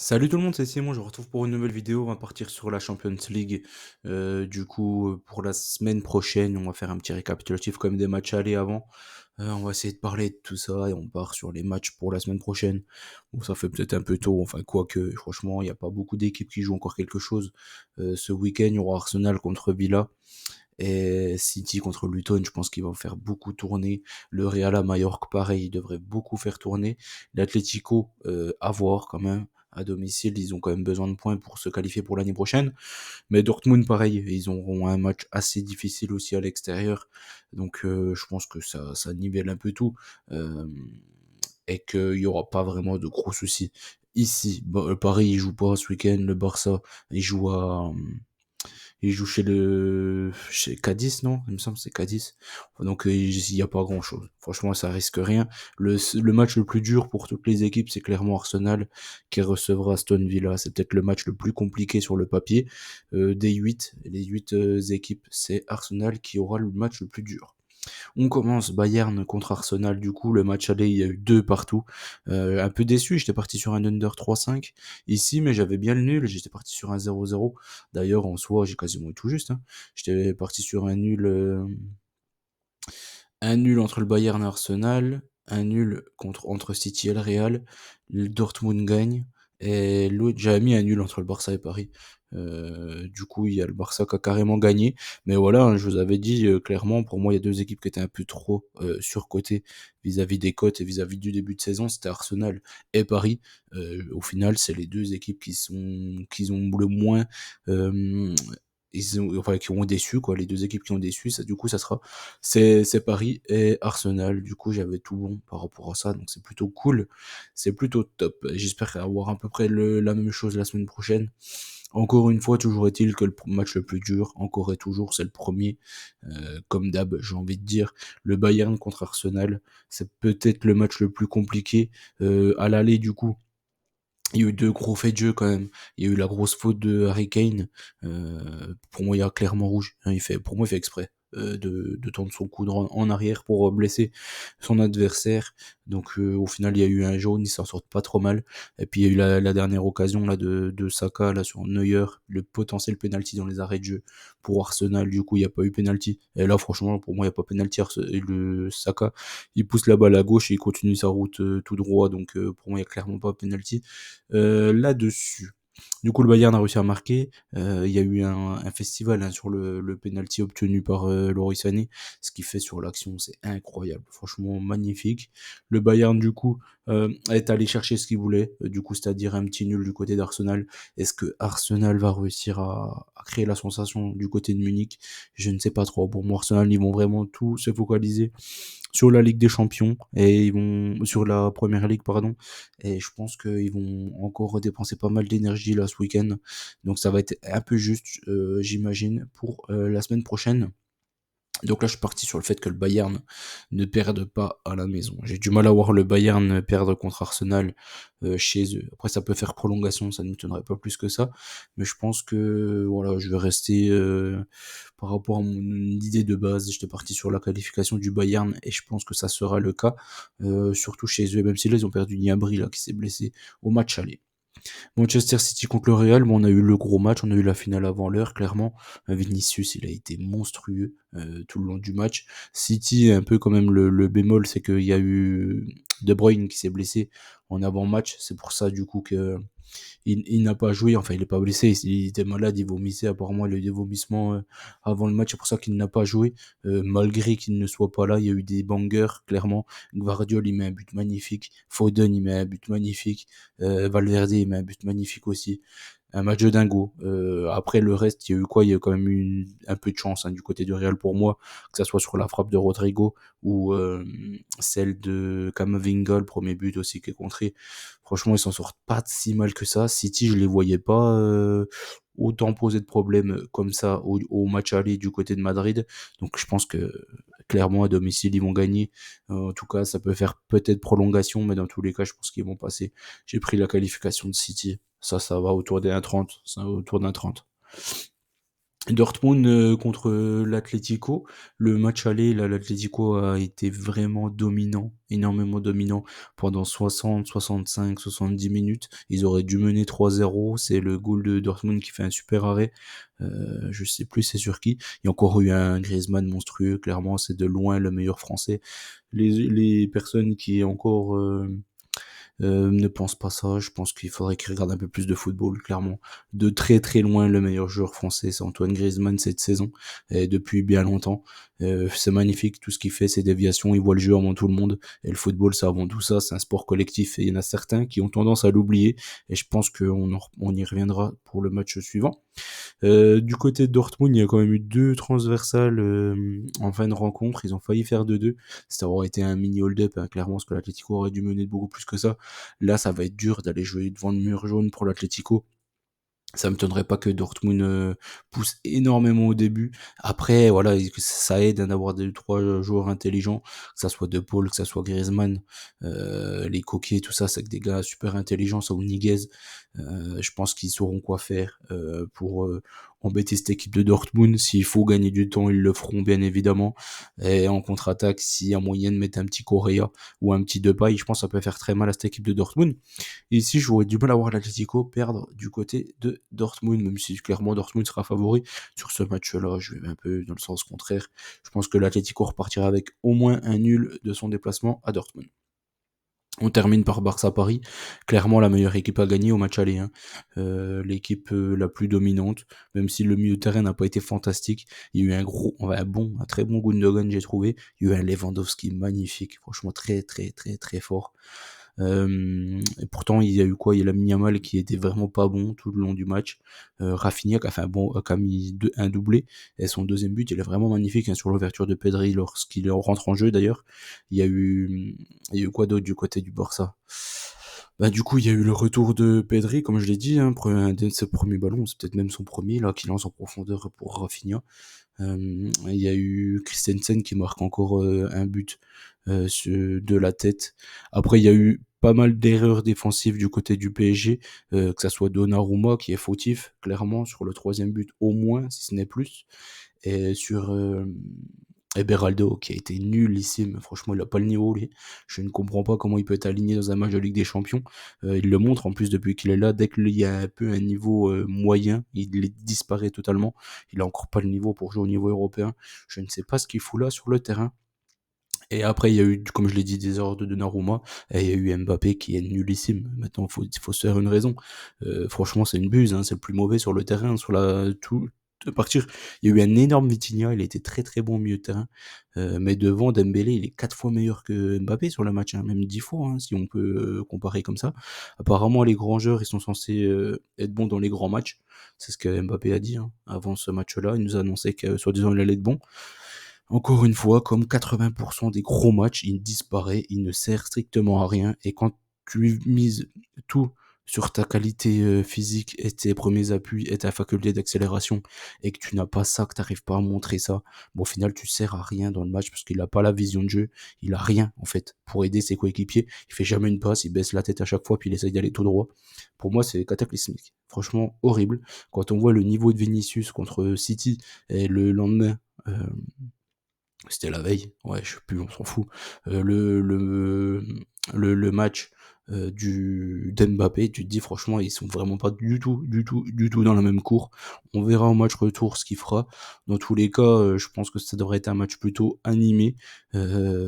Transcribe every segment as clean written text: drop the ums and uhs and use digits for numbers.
Salut tout le monde, c'est Simon, je vous retrouve pour une nouvelle vidéo. On va partir sur la Champions League. Pour la semaine prochaine, on va faire un petit récapitulatif comme des matchs allés avant. On va essayer de parler de tout ça et on part sur les matchs pour la semaine prochaine. Bon, ça fait peut-être un peu tôt, enfin quoique, franchement, il n'y a pas beaucoup d'équipes qui jouent encore quelque chose. Ce week-end, il y aura Arsenal contre Villa et City contre Luton. Je pense qu'ils vont faire beaucoup tourner. Le Real à Majorque, pareil, il devrait beaucoup faire tourner. L'Atlético, à voir quand même. À domicile, ils ont quand même besoin de points pour se qualifier pour l'année prochaine. Mais Dortmund, pareil, ils auront un match assez difficile aussi à l'extérieur. Donc je pense que ça nivelle un peu tout. Euh, et qu'il n'y aura pas vraiment de gros soucis. Ici, Paris, il joue pas ce week-end. Le Barça, il joue il joue chez Cadiz, non? Il me semble que c'est Cadiz. Donc il y a pas grand-chose. Franchement, ça risque rien. Le match le plus dur pour toutes les équipes, c'est clairement Arsenal qui recevra Aston Villa. C'est peut-être le match le plus compliqué sur le papier. Des 8, les 8 équipes, c'est Arsenal qui aura le match le plus dur. On commence Bayern contre Arsenal. Du coup, le match aller, il y a eu deux partout. Un peu déçu, j'étais parti sur un under 3,5 ici, mais j'avais bien le nul. J'étais parti sur un 0-0. D'ailleurs, en soi, j'ai quasiment eu tout juste, hein. J'étais parti sur un nul entre le Bayern et Arsenal, un nul entre City et le Real, le Dortmund gagne, et l'autre, j'avais mis un nul entre le Barça et Paris. Du coup, il y a le Barça qui a carrément gagné. Mais voilà, hein, je vous avais dit clairement, pour moi, il y a deux équipes qui étaient un peu trop surcotées vis-à-vis des cotes et vis-à-vis du début de saison. C'était Arsenal et Paris. Au final, c'est les deux équipes qui ont le moins euh, enfin, qui ont déçu, quoi, les deux équipes qui ont déçu, ça, du coup, c'est Paris et Arsenal. Du coup, j'avais tout bon par rapport à ça, donc c'est plutôt cool, c'est plutôt top. J'espère avoir à peu près la même chose la semaine prochaine. Encore une fois, toujours est-il que le match le plus dur, encore et toujours, c'est le premier. Comme d'hab, j'ai envie de dire, le Bayern contre Arsenal, c'est peut-être le match le plus compliqué. À l'aller, du coup, il y a eu deux gros faits de jeu quand même. Il y a eu la grosse faute de Harry Kane. Pour moi, il y a clairement rouge, hein. Pour moi, il fait exprès de tendre son coude en arrière pour blesser son adversaire. Donc, au final, il y a eu un jaune. Il s'en sort pas trop mal. Et puis, il y a eu la dernière occasion là de Saka là sur Neuer, le potentiel penalty dans les arrêts de jeu pour Arsenal. Du coup, il n'y a pas eu penalty. Et là, franchement, pour moi, il n'y a pas penalty. Et le Saka, il pousse la balle à gauche et il continue sa route tout droit. Donc, pour moi, il n'y a clairement pas penalty là-dessus. Du coup, le Bayern a réussi à marquer. Il y a eu un festival, hein, sur le penalty obtenu par Loris Sané. Ce qu'il fait sur l'action, c'est incroyable. Franchement, magnifique. Le Bayern, du coup, est allé chercher ce qu'il voulait. Du coup, c'est-à-dire un petit nul du côté d'Arsenal. Est-ce que Arsenal va réussir à créer la sensation du côté de Munich? Je ne sais pas trop. Pour moi, Arsenal, ils vont vraiment tout se focaliser sur la Ligue des Champions et ils vont sur la Première Ligue, pardon, et je pense qu'ils vont encore dépenser pas mal d'énergie là ce week-end, donc ça va être un peu juste, j'imagine, pour la semaine prochaine. Donc là, je suis parti sur le fait que le Bayern ne perde pas à la maison. J'ai du mal à voir le Bayern perdre contre Arsenal chez eux. Après, ça peut faire prolongation, ça ne m'étonnerait pas plus que ça. Mais je pense que voilà, je vais rester par rapport à mon idée de base. J'étais parti sur la qualification du Bayern et je pense que ça sera le cas, surtout chez eux. Même si là, ils ont perdu Niabri là qui s'est blessé au match aller. Manchester City contre le Real, bon, on a eu le gros match, on a eu la finale avant l'heure, clairement. Vinicius, il a été monstrueux tout le long du match. City, un peu quand même le bémol, c'est qu'il y a eu De Bruyne qui s'est blessé en avant-match. C'est pour ça, du coup, que il n'a pas joué, enfin il est pas blessé, il était malade, il vomissait, apparemment il a eu des vomissements avant le match, c'est pour ça qu'il n'a pas joué, malgré qu'il ne soit pas là, il y a eu des bangers, clairement. Gvardiol il met un but magnifique, Foden il met un but magnifique, Valverde il met un but magnifique aussi, un match de dingo. Après le reste, il y a eu quoi? Il y a eu quand même eu un peu de chance, hein, du côté du Real pour moi, que ça soit sur la frappe de Rodrigo ou celle de Camavinga, le premier but aussi qui est contré. Franchement, ils s'en sortent pas si mal que ça. City, je les voyais pas autant poser de problèmes comme ça au match aller du côté de Madrid. Donc je pense que clairement à domicile ils vont gagner. En tout cas, ça peut faire peut-être prolongation, mais dans tous les cas, je pense qu'ils vont passer. J'ai pris la qualification de City. Ça va autour des 1,30. Ça va autour d'un 30. Dortmund contre l'Atlético. Le match aller, là, l'Atlético a été vraiment dominant, énormément dominant pendant 60, 65, 70 minutes. Ils auraient dû mener 3-0. C'est le goal de Dortmund qui fait un super arrêt. Je sais plus c'est sur qui. Il y a encore eu un Griezmann monstrueux. Clairement, c'est de loin le meilleur français. Les personnes qui encore ne pense pas ça. Je pense qu'il faudrait qu'il regarde un peu plus de football, clairement. De très très loin, le meilleur joueur français, c'est Antoine Griezmann cette saison, et depuis bien longtemps. C'est magnifique, tout ce qu'il fait, ses déviations, il voit le jeu avant tout le monde. Et le football, c'est avant tout ça, c'est un sport collectif. Et il y en a certains qui ont tendance à l'oublier. Et je pense on y reviendra pour le match suivant. Du côté de Dortmund, il y a quand même eu deux transversales en fin de rencontre. Ils ont failli faire 2-2. Ça aurait été un mini hold-up, hein, clairement, parce que l'Atlético aurait dû mener de beaucoup plus que ça. Là, ça va être dur d'aller jouer devant le mur jaune pour l'Atlético. Ça me m'étonnerait pas que Dortmund pousse énormément au début. Après, voilà, ça aide, hein, d'avoir deux trois joueurs intelligents, que ça soit De Paul, que ça soit Griezmann, les Coquets, tout ça, c'est que des gars super intelligents, ça ou Niguez. Je pense qu'ils sauront quoi faire pour embêter cette équipe de Dortmund. S'il faut gagner du temps, ils le feront bien évidemment. Et en contre-attaque, s'il y a moyen de mettre un petit Correa ou un petit Depay, je pense que ça peut faire très mal à cette équipe de Dortmund. Et ici, j'aurais du mal à voir l'Atlético perdre du côté de Dortmund, même si clairement Dortmund sera favori sur ce match-là. Je vais un peu dans le sens contraire. Je pense que l'Atlético repartira avec au moins un nul de son déplacement à Dortmund. On termine par Barça-Paris, clairement la meilleure équipe à gagner au match aller, hein. L'équipe la plus dominante, même si le milieu de terrain n'a pas été fantastique. Il y a eu un très bon Gundogan, j'ai trouvé. Il y a eu un Lewandowski magnifique, franchement très très très très fort. Et pourtant, il y a eu quoi? Il y a Lamine Yamal qui était vraiment pas bon tout le long du match. Rafinha qui a fait qui a mis un doublé. Et son deuxième but, il est vraiment magnifique, hein, sur l'ouverture de Pedri lorsqu'il rentre en jeu d'ailleurs. Il y a eu quoi d'autre du côté du Barça? Bah, du coup, il y a eu le retour de Pedri, comme je l'ai dit, hein, un de ses premiers ballons, c'est peut-être même son premier, là, qui lance en profondeur pour Rafinha. Il y a eu Christensen qui marque encore un but de la tête. Après, il y a eu pas mal d'erreurs défensives du côté du PSG, que ça soit Donnarumma qui est fautif, clairement, sur le troisième but au moins, si ce n'est plus, et sur Beraldo qui a été nullissime. Franchement, il a pas le niveau, lui. Je ne comprends pas comment il peut être aligné dans un match de Ligue des Champions. Il le montre en plus depuis qu'il est là. Dès qu'il y a un peu un niveau moyen, il disparaît totalement. Il a encore pas le niveau pour jouer au niveau européen. Je ne sais pas ce qu'il fout là sur le terrain. Et après, il y a eu, comme je l'ai dit, des erreurs de Donnarumma, et il y a eu Mbappé qui est nullissime. Maintenant, faut se faire une raison. Franchement, c'est une buse, hein, c'est le plus mauvais sur le terrain, sur tout, de partir. Il y a eu un énorme Vitinha, il était très très bon au milieu de terrain. Mais devant, Dembélé, il est 4 fois meilleur que Mbappé sur le match, hein, même 10 fois, hein, si on peut comparer comme ça. Apparemment, les grands joueurs, ils sont censés être bons dans les grands matchs. C'est ce que Mbappé a dit, hein, avant ce match-là. Il nous a annoncé que, soi-disant, il allait être bon. Encore une fois, comme 80% des gros matchs, il disparaît, il ne sert strictement à rien. Et quand tu mises tout sur ta qualité physique et tes premiers appuis et ta faculté d'accélération, et que tu n'as pas ça, que tu n'arrives pas à montrer ça, bon, au final, tu sers à rien dans le match parce qu'il n'a pas la vision de jeu, il a rien en fait pour aider ses coéquipiers. Il fait jamais une passe, il baisse la tête à chaque fois, puis il essaye d'aller tout droit. Pour moi, c'est cataclysmique. Franchement, horrible. Quand on voit le niveau de Vinicius contre City et le lendemain, euh, c'était la veille, ouais, je sais plus, on s'en fout. Le match du d'Mbappé, tu te dis franchement, ils sont vraiment pas du tout, du tout, du tout dans la même cour. On verra au match retour ce qu'il fera. Dans tous les cas, je pense que ça devrait être un match plutôt animé. Euh,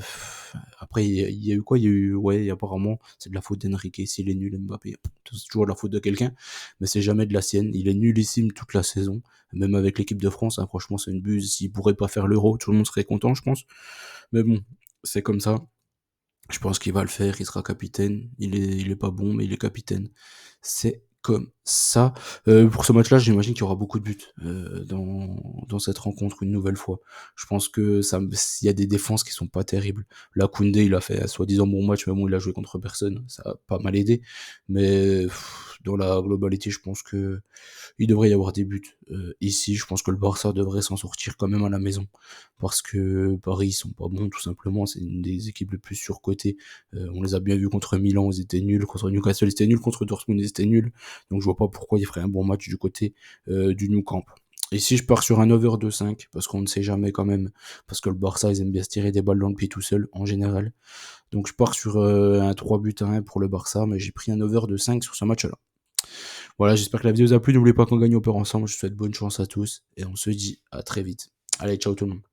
Après, il y a eu quoi? Il y a eu, ouais, apparemment, c'est de la faute d'Enrique s'il est nul, Mbappé. C'est toujours de la faute de quelqu'un, mais c'est jamais de la sienne. Il est nullissime toute la saison, même avec l'équipe de France, hein, franchement, c'est une buse. S'il pourrait pas faire l'Euro, tout le monde serait content, je pense. Mais bon, c'est comme ça. Je pense qu'il va le faire, il sera capitaine. Il est pas bon, mais il est capitaine. C'est comme ça. Pour ce match-là, j'imagine qu'il y aura beaucoup de buts dans cette rencontre une nouvelle fois. Je pense que il y a des défenses qui sont pas terribles. Là, Koundé, il a fait un soi-disant bon match, mais bon, il a joué contre personne. Ça a pas mal aidé. Mais dans la globalité, je pense que il devrait y avoir des buts. Ici, je pense que le Barça devrait s'en sortir quand même à la maison. Parce que Paris, ils sont pas bons, tout simplement. C'est une des équipes les plus surcotées. On les a bien vus contre Milan, ils étaient nuls. Contre Newcastle, ils étaient nuls. Contre Dortmund, ils étaient nuls. Donc je vois pas pourquoi il ferait un bon match du côté du Nou Camp. Ici, je pars sur un over de 5 parce qu'on ne sait jamais quand même, parce que le Barça, ils aiment bien se tirer des balles dans le pied tout seul, en général. Donc je pars sur un 3 buts à 1 pour le Barça, mais j'ai pris un over de 5 sur ce match-là. Voilà, j'espère que la vidéo vous a plu. N'oubliez pas qu'on gagne au peur ensemble. Je vous souhaite bonne chance à tous et on se dit à très vite. Allez, ciao tout le monde.